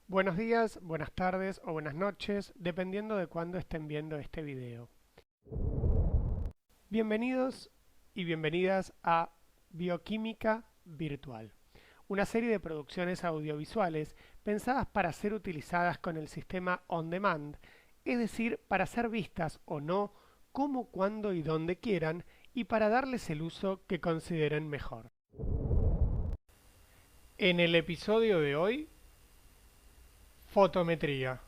Buenos días, buenas tardes o buenas noches, dependiendo de cuándo estén viendo este video. Bienvenidos y bienvenidas a Bioquímica Virtual, una serie de producciones audiovisuales pensadas para ser utilizadas con el sistema on demand, es decir, para ser vistas o no, como, cuando y donde quieran, y para darles el uso que consideren mejor. En el episodio de hoy, fotometría.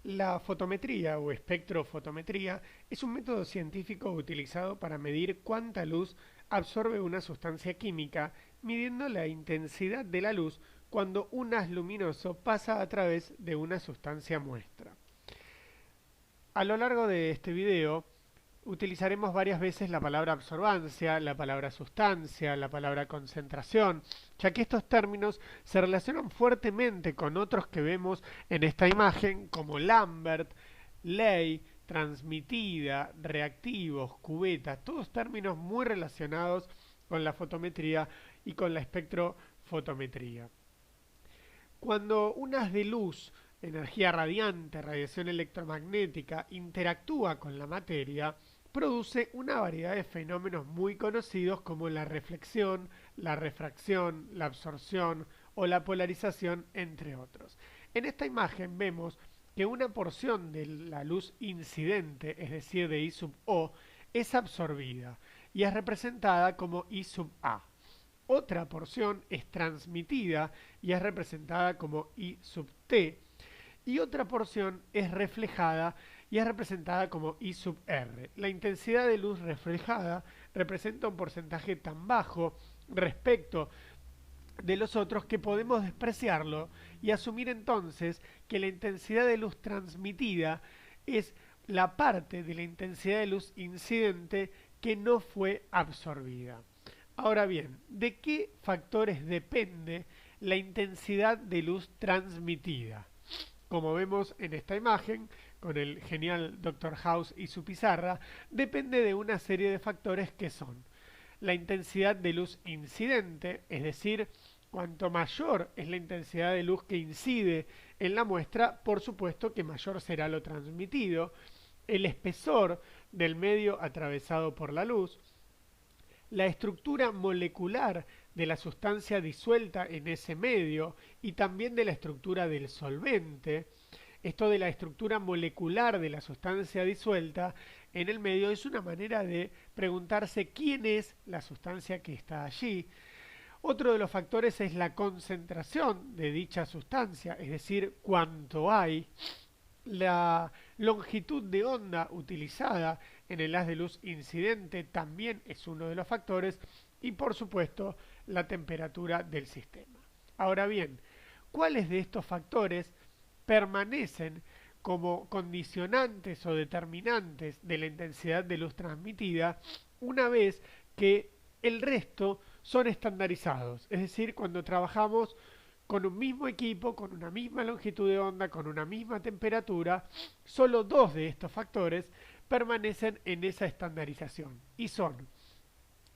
La fotometría o espectrofotometría es un método científico utilizado para medir cuánta luz absorbe una sustancia química, midiendo la intensidad de la luz cuando un haz luminoso pasa a través de una sustancia muestra. A lo largo de este video utilizaremos varias veces la palabra absorbancia, la palabra sustancia, la palabra concentración, ya que estos términos se relacionan fuertemente con otros que vemos en esta imagen, como Lambert, ley, transmitida, reactivos, cubeta, todos términos muy relacionados con la fotometría y con la espectrofotometría. Cuando un haz de luz, energía radiante, radiación electromagnética, interactúa con la materia, produce una variedad de fenómenos muy conocidos como la reflexión, la refracción, la absorción o la polarización, entre otros. En esta imagen vemos que una porción de la luz incidente, es decir, de I sub O, es absorbida y es representada como I sub A. Otra porción es transmitida y es representada como I sub T. Y otra porción es reflejada y es representada como I sub R. La intensidad de luz reflejada representa un porcentaje tan bajo respecto de los otros que podemos despreciarlo y asumir entonces que la intensidad de luz transmitida es la parte de la intensidad de luz incidente que no fue absorbida. Ahora bien, ¿de qué factores depende la intensidad de luz transmitida? Como vemos en esta imagen, con el genial Dr. House y su pizarra, depende de una serie de factores que son la intensidad de luz incidente, es decir, cuanto mayor es la intensidad de luz que incide en la muestra, por supuesto que mayor será lo transmitido, el espesor del medio atravesado por la luz, la estructura molecular de la sustancia disuelta en ese medio y también de la estructura del solvente. Esto de la estructura molecular de la sustancia disuelta en el medio es una manera de preguntarse quién es la sustancia que está allí. Otro de los factores es la concentración de dicha sustancia, es decir, cuánto hay. La longitud de onda utilizada en el haz de luz incidente también es uno de los factores y por supuesto la temperatura del sistema. Ahora bien, ¿cuáles de estos factores permanecen como condicionantes o determinantes de la intensidad de luz transmitida una vez que el resto son estandarizados? Es decir, cuando trabajamos con un mismo equipo, con una misma longitud de onda, con una misma temperatura, solo dos de estos factores permanecen en esa estandarización y son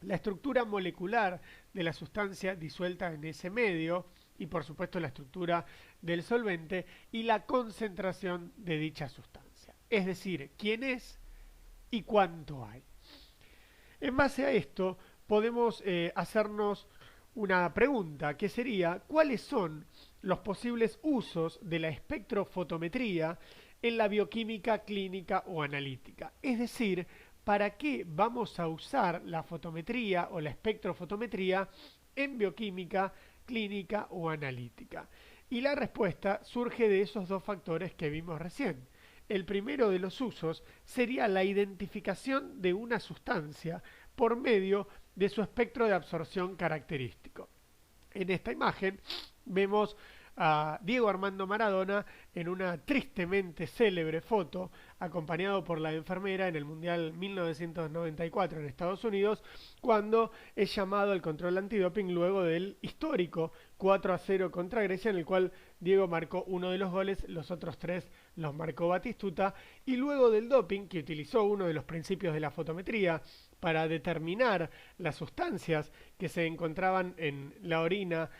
la estructura molecular de la sustancia disuelta en ese medio y por supuesto la estructura del solvente y la concentración de dicha sustancia. Es decir, quién es y cuánto hay. En base a esto podemos hacernos una pregunta que sería ¿cuáles son los posibles usos de la espectrofotometría en la bioquímica clínica o analítica? Es decir, ¿para qué vamos a usar la fotometría o la espectrofotometría en bioquímica clínica o analítica? Y la respuesta surge de esos dos factores que vimos recién. El primero de los usos sería la identificación de una sustancia por medio de su espectro de absorción característico. En esta imagen vemos a Diego Armando Maradona en una tristemente célebre foto, acompañado por la enfermera en el Mundial 1994 en Estados Unidos, cuando es llamado al control antidoping luego del histórico 4-0 contra Grecia, en el cual Diego marcó uno de los goles, los otros tres los marcó Batistuta, y luego del doping, que utilizó uno de los principios de la fotometría para determinar las sustancias que se encontraban en la orina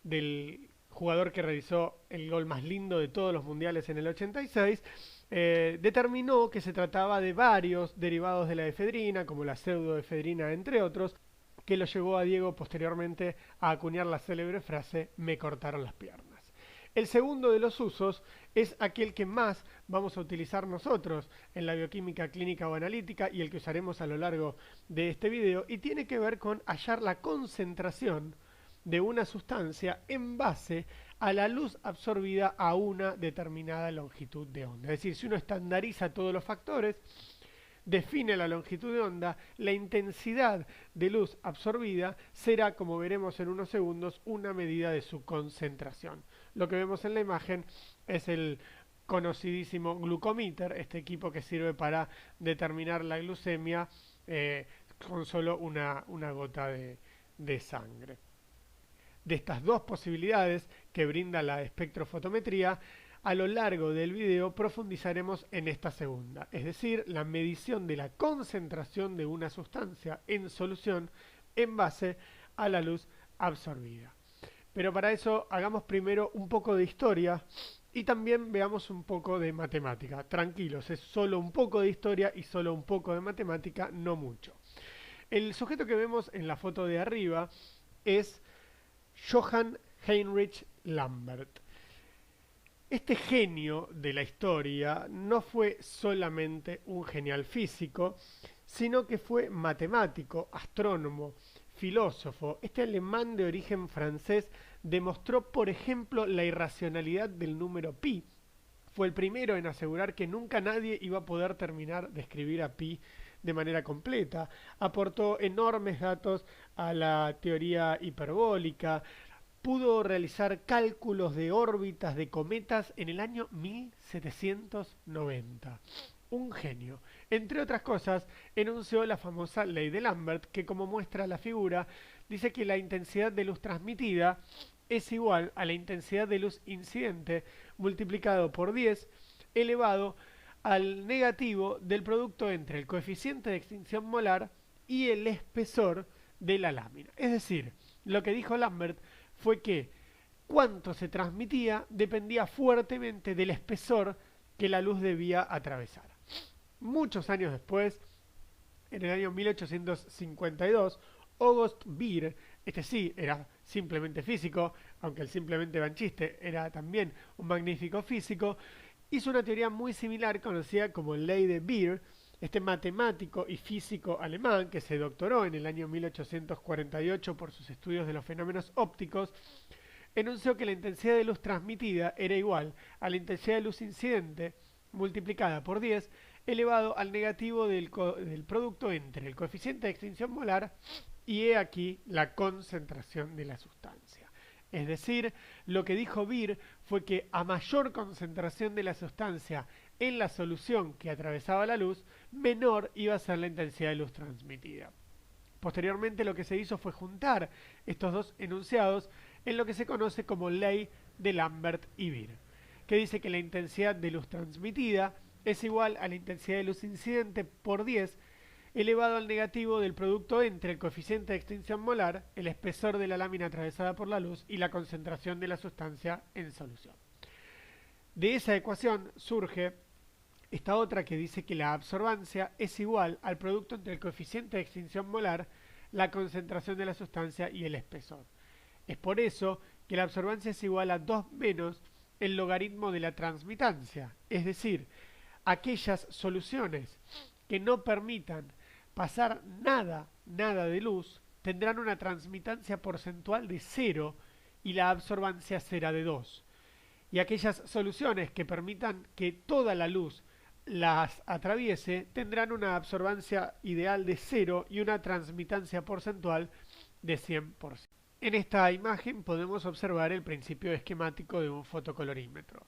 del jugador que realizó el gol más lindo de todos los mundiales en el 86, determinó que se trataba de varios derivados de la efedrina, como la pseudoefedrina entre otros, que lo llevó a Diego posteriormente a acuñar la célebre frase "me cortaron las piernas". El segundo de los usos es aquel que más vamos a utilizar nosotros en la bioquímica clínica o analítica y el que usaremos a lo largo de este video, y tiene que ver con hallar la concentración de una sustancia en base a la luz absorbida a una determinada longitud de onda. Es decir, si uno estandariza todos los factores, define la longitud de onda, la intensidad de luz absorbida será, como veremos en unos segundos, una medida de su concentración. Lo que vemos en la imagen es el conocidísimo glucomíter, este equipo que sirve para determinar la glucemia con solo una gota de sangre. De estas dos posibilidades que brinda la espectrofotometría, a lo largo del video profundizaremos en esta segunda, es decir, la medición de la concentración de una sustancia en solución en base a la luz absorbida. Pero para eso hagamos primero un poco de historia y también veamos un poco de matemática. Tranquilos, es solo un poco de historia y solo un poco de matemática, no mucho. El sujeto que vemos en la foto de arriba es Johann Heinrich Lambert. Este genio de la historia no fue solamente un genial físico, sino que fue matemático, astrónomo, filósofo. Este alemán de origen francés demostró, por ejemplo, la irracionalidad del número pi. Fue el primero en asegurar que nunca nadie iba a poder terminar de escribir a pi de manera completa. Aportó enormes datos a la teoría hiperbólica. Pudo realizar cálculos de órbitas de cometas en el año 1790. Un genio. Entre otras cosas, enunció la famosa ley de Lambert, que, como muestra la figura, dice que la intensidad de luz transmitida es igual a la intensidad de luz incidente multiplicado por 10 elevado al negativo del producto entre el coeficiente de extinción molar y el espesor de la lámina. Es decir, lo que dijo Lambert fue que cuánto se transmitía dependía fuertemente del espesor que la luz debía atravesar. Muchos años después, en el año 1852, August Beer, este sí era simplemente físico, aunque el simplemente va en chiste, era también un magnífico físico, hizo una teoría muy similar conocida como ley de Beer. Este matemático y físico alemán, que se doctoró en el año 1848 por sus estudios de los fenómenos ópticos, enunció que la intensidad de luz transmitida era igual a la intensidad de luz incidente multiplicada por 10 elevado al negativo del producto entre el coeficiente de extinción molar y he aquí la concentración de la sustancia. Es decir, lo que dijo Beer fue que a mayor concentración de la sustancia en la solución que atravesaba la luz, menor iba a ser la intensidad de luz transmitida. Posteriormente lo que se hizo fue juntar estos dos enunciados en lo que se conoce como ley de Lambert y Beer, que dice que la intensidad de luz transmitida es igual a la intensidad de luz incidente por 10 elevado al negativo del producto entre el coeficiente de extinción molar, el espesor de la lámina atravesada por la luz y la concentración de la sustancia en solución. De esa ecuación surge esta otra que dice que la absorbancia es igual al producto entre el coeficiente de extinción molar, la concentración de la sustancia y el espesor. Es por eso que la absorbancia es igual a 2 menos el logaritmo de la transmitancia, es decir, aquellas soluciones que no permitan pasar nada de luz tendrán una transmitancia porcentual de 0 y la absorbancia será de 2. Y aquellas soluciones que permitan que toda la luz las atraviese tendrán una absorbancia ideal de 0 y una transmitancia porcentual de 100%. En esta imagen podemos observar el principio esquemático de un fotocolorímetro.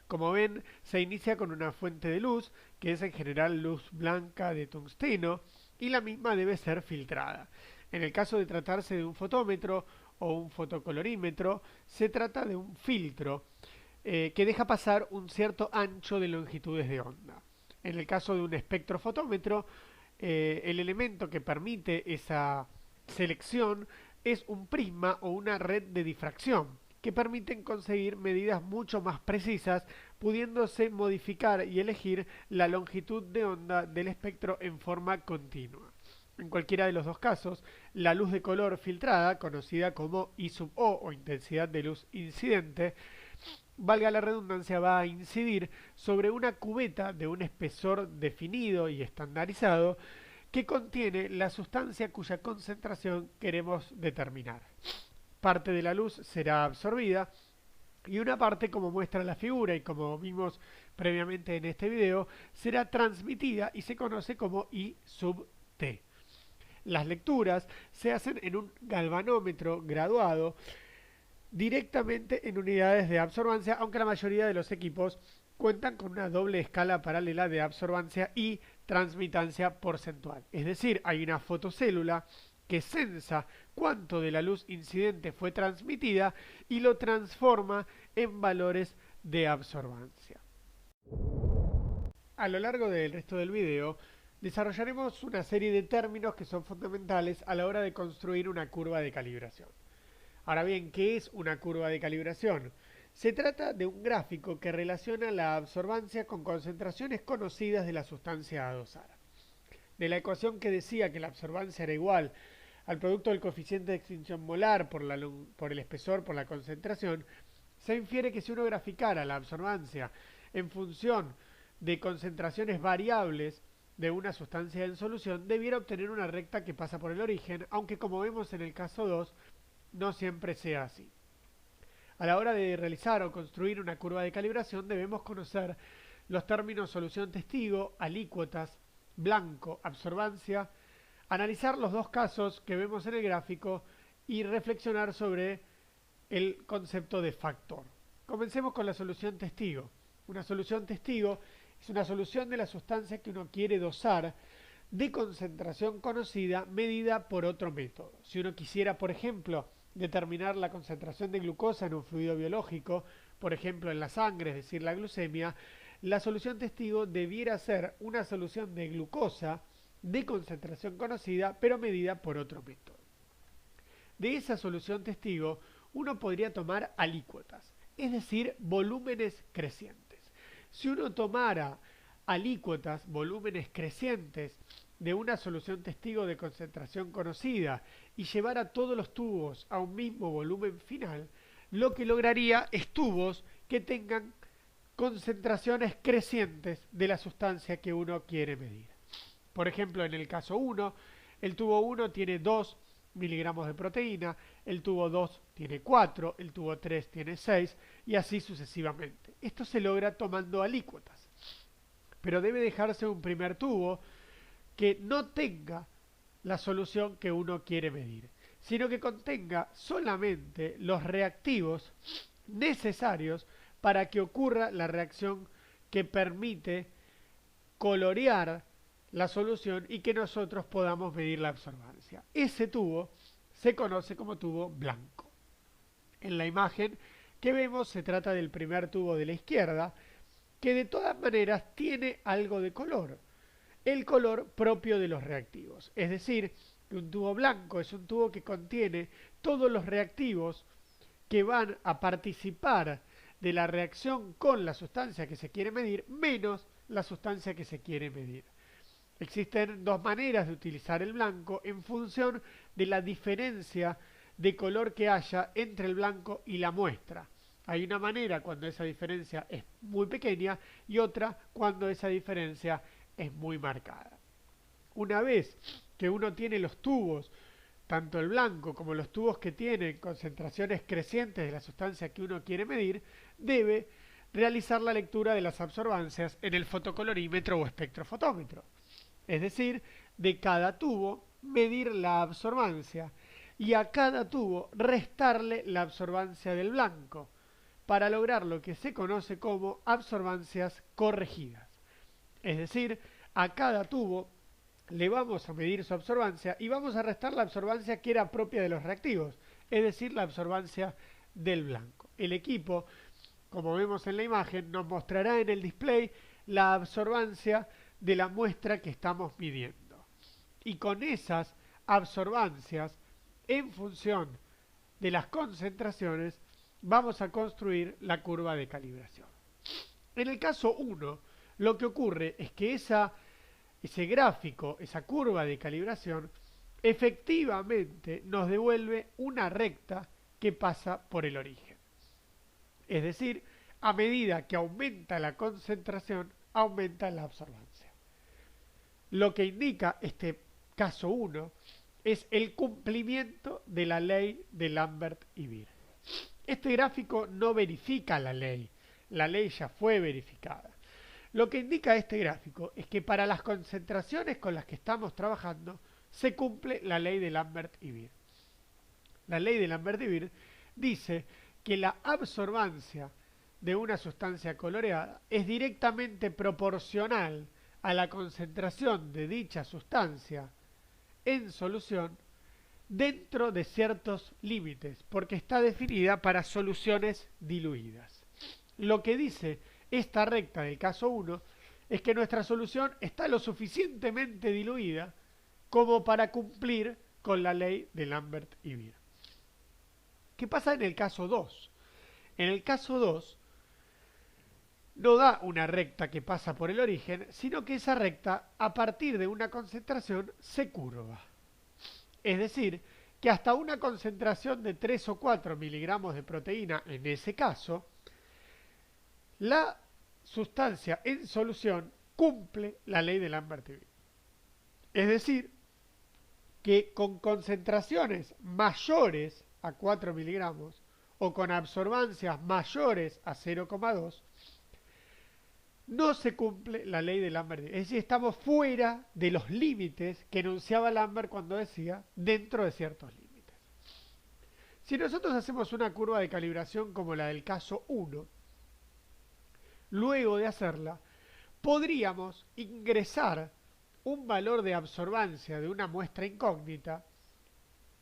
Como ven, se inicia con una fuente de luz, que es en general luz blanca de tungsteno, y la misma debe ser filtrada. En el caso de tratarse de un fotómetro o un fotocolorímetro, se trata de un filtro que deja pasar un cierto ancho de longitudes de onda. En el caso de un espectrofotómetro, el elemento que permite esa selección es un prisma o una red de difracción. que permiten conseguir medidas mucho más precisas, pudiéndose modificar y elegir la longitud de onda del espectro en forma continua. En cualquiera de los dos casos, la luz de color filtrada, conocida como I sub O o intensidad de luz incidente, valga la redundancia, va a incidir sobre una cubeta de un espesor definido y estandarizado que contiene la sustancia cuya concentración queremos determinar. Parte de la luz será absorbida y una parte, como muestra la figura y como vimos previamente en este video, será transmitida y se conoce como I sub T. Las lecturas se hacen en un galvanómetro graduado directamente en unidades de absorbancia, aunque la mayoría de los equipos cuentan con una doble escala paralela de absorbancia y transmitancia porcentual. Es decir, hay una fotocélula que censa cuánto de la luz incidente fue transmitida y lo transforma en valores de absorbancia. A lo largo del resto del video desarrollaremos una serie de términos que son fundamentales a la hora de construir una curva de calibración. Ahora bien, ¿qué es una curva de calibración? Se trata de un gráfico que relaciona la absorbancia con concentraciones conocidas de la sustancia a dosar. De la ecuación que decía que la absorbancia era igual al producto del coeficiente de extinción molar por el espesor por la concentración, se infiere que si uno graficara la absorbancia en función de concentraciones variables de una sustancia en solución, debiera obtener una recta que pasa por el origen, aunque como vemos en el caso 2, no siempre sea así. A la hora de realizar o construir una curva de calibración debemos conocer los términos solución testigo, alícuotas, blanco, absorbancia, analizar los dos casos que vemos en el gráfico y reflexionar sobre el concepto de factor. Comencemos con la solución testigo. Una solución testigo es una solución de la sustancia que uno quiere dosar de concentración conocida medida por otro método. Si uno quisiera, por ejemplo, determinar la concentración de glucosa en un fluido biológico, por ejemplo en la sangre, es decir, la glucemia, la solución testigo debiera ser una solución de glucosa de concentración conocida, pero medida por otro método. De esa solución testigo, uno podría tomar alícuotas, es decir, volúmenes crecientes. Si uno tomara alícuotas, volúmenes crecientes, de una solución testigo de concentración conocida y llevara todos los tubos a un mismo volumen final, lo que lograría es tubos que tengan concentraciones crecientes de la sustancia que uno quiere medir. Por ejemplo, en el caso 1, el tubo 1 tiene 2 miligramos de proteína, el tubo 2 tiene 4, el tubo 3 tiene 6 y así sucesivamente. Esto se logra tomando alícuotas, pero debe dejarse un primer tubo que no tenga la solución que uno quiere medir, sino que contenga solamente los reactivos necesarios para que ocurra la reacción que permite colorear la solución y que nosotros podamos medir la absorbancia. Ese tubo se conoce como tubo blanco. En la imagen que vemos se trata del primer tubo de la izquierda, que de todas maneras tiene algo de color, el color propio de los reactivos. Es decir, que un tubo blanco es un tubo que contiene todos los reactivos que van a participar de la reacción con la sustancia que se quiere medir, menos la sustancia que se quiere medir. Existen dos maneras de utilizar el blanco en función de la diferencia de color que haya entre el blanco y la muestra. Hay una manera cuando esa diferencia es muy pequeña y otra cuando esa diferencia es muy marcada. Una vez que uno tiene los tubos, tanto el blanco como los tubos que tienen concentraciones crecientes de la sustancia que uno quiere medir, debe realizar la lectura de las absorbancias en el fotocolorímetro o espectrofotómetro. Es decir, de cada tubo medir la absorbancia y a cada tubo restarle la absorbancia del blanco para lograr lo que se conoce como absorbancias corregidas. Es decir, a cada tubo le vamos a medir su absorbancia y vamos a restar la absorbancia que era propia de los reactivos, es decir, la absorbancia del blanco. El equipo, como vemos en la imagen, nos mostrará en el display la absorbancia de la muestra que estamos midiendo. Y con esas absorbancias, en función de las concentraciones, vamos a construir la curva de calibración. En el caso 1, lo que ocurre es que ese gráfico, esa curva de calibración, efectivamente nos devuelve una recta que pasa por el origen. Es decir, a medida que aumenta la concentración, aumenta la absorbancia. Lo que indica este caso 1 es el cumplimiento de la ley de Lambert y Beer. Este gráfico no verifica la ley ya fue verificada. Lo que indica este gráfico es que para las concentraciones con las que estamos trabajando se cumple la ley de Lambert y Beer. La ley de Lambert y Beer dice que la absorbancia de una sustancia coloreada es directamente proporcional a la concentración de dicha sustancia en solución dentro de ciertos límites, porque está definida para soluciones diluidas. Lo que dice esta recta del caso 1 es que nuestra solución está lo suficientemente diluida como para cumplir con la ley de Lambert y Beer. ¿Qué pasa en el caso 2? En el caso 2 no da una recta que pasa por el origen, sino que esa recta, a partir de una concentración, se curva. Es decir, que hasta una concentración de 3 o 4 miligramos de proteína, en ese caso, la sustancia en solución cumple la ley de Lambert y Beer. Es decir, que con concentraciones mayores a 4 miligramos o con absorbancias mayores a 0,2, no se cumple la ley de Lambert. Es decir, estamos fuera de los límites que enunciaba Lambert cuando decía dentro de ciertos límites. Si nosotros hacemos una curva de calibración como la del caso 1, luego de hacerla, podríamos ingresar un valor de absorbancia de una muestra incógnita,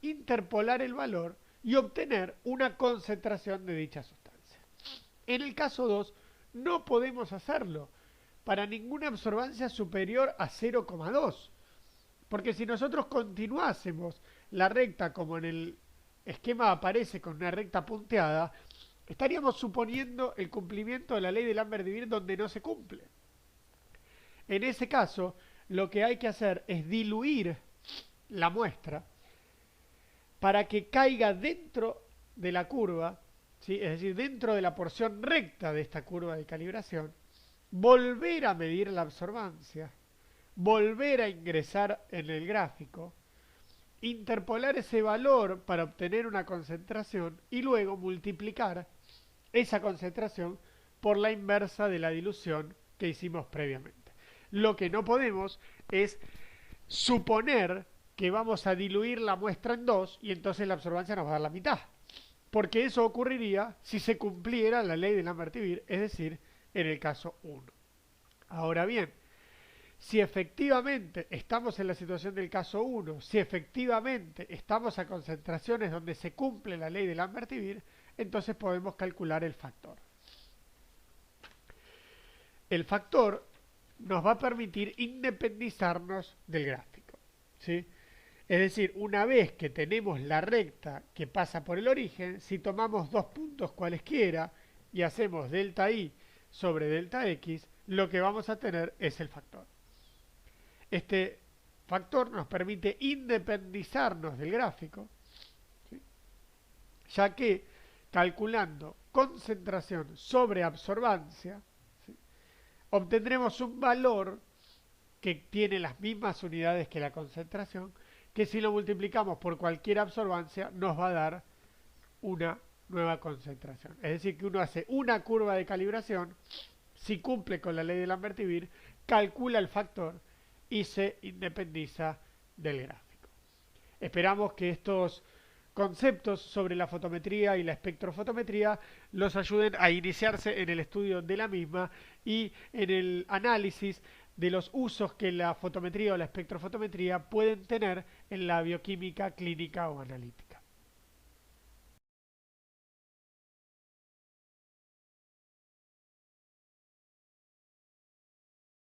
interpolar el valor y obtener una concentración de dicha sustancia. En el caso 2, no podemos hacerlo para ninguna absorbancia superior a 0,2, porque si nosotros continuásemos la recta como en el esquema aparece con una recta punteada, estaríamos suponiendo el cumplimiento de la ley de Lambert y Beer donde no se cumple. En ese caso, lo que hay que hacer es diluir la muestra para que caiga dentro de la curva, ¿sí? Es decir, dentro de la porción recta de esta curva de calibración, volver a medir la absorbancia, volver a ingresar en el gráfico, interpolar ese valor para obtener una concentración y luego multiplicar esa concentración por la inversa de la dilución que hicimos previamente. Lo que no podemos es suponer que vamos a diluir la muestra en 2 y entonces la absorbancia nos va a dar la mitad. Porque eso ocurriría si se cumpliera la ley de Lambert y Beer, es decir, en el caso 1. Ahora bien, si efectivamente estamos en la situación del caso 1, si efectivamente estamos a concentraciones donde se cumple la ley de Lambert y Beer, entonces podemos calcular el factor. El factor nos va a permitir independizarnos del gráfico, ¿sí? Es decir, una vez que tenemos la recta que pasa por el origen, si tomamos dos puntos cualesquiera y hacemos delta i sobre delta x, lo que vamos a tener es el factor. Este factor nos permite independizarnos del gráfico, ¿sí? Ya que calculando concentración sobre absorbancia, ¿sí?, obtendremos un valor que tiene las mismas unidades que la concentración, que si lo multiplicamos por cualquier absorbancia nos va a dar una nueva concentración. Es decir, que uno hace una curva de calibración, si cumple con la ley de Lambert y Beer, calcula el factor y se independiza del gráfico. Esperamos que estos conceptos sobre la fotometría y la espectrofotometría los ayuden a iniciarse en el estudio de la misma y en el análisis de los usos que la fotometría o la espectrofotometría pueden tener en la bioquímica clínica o analítica.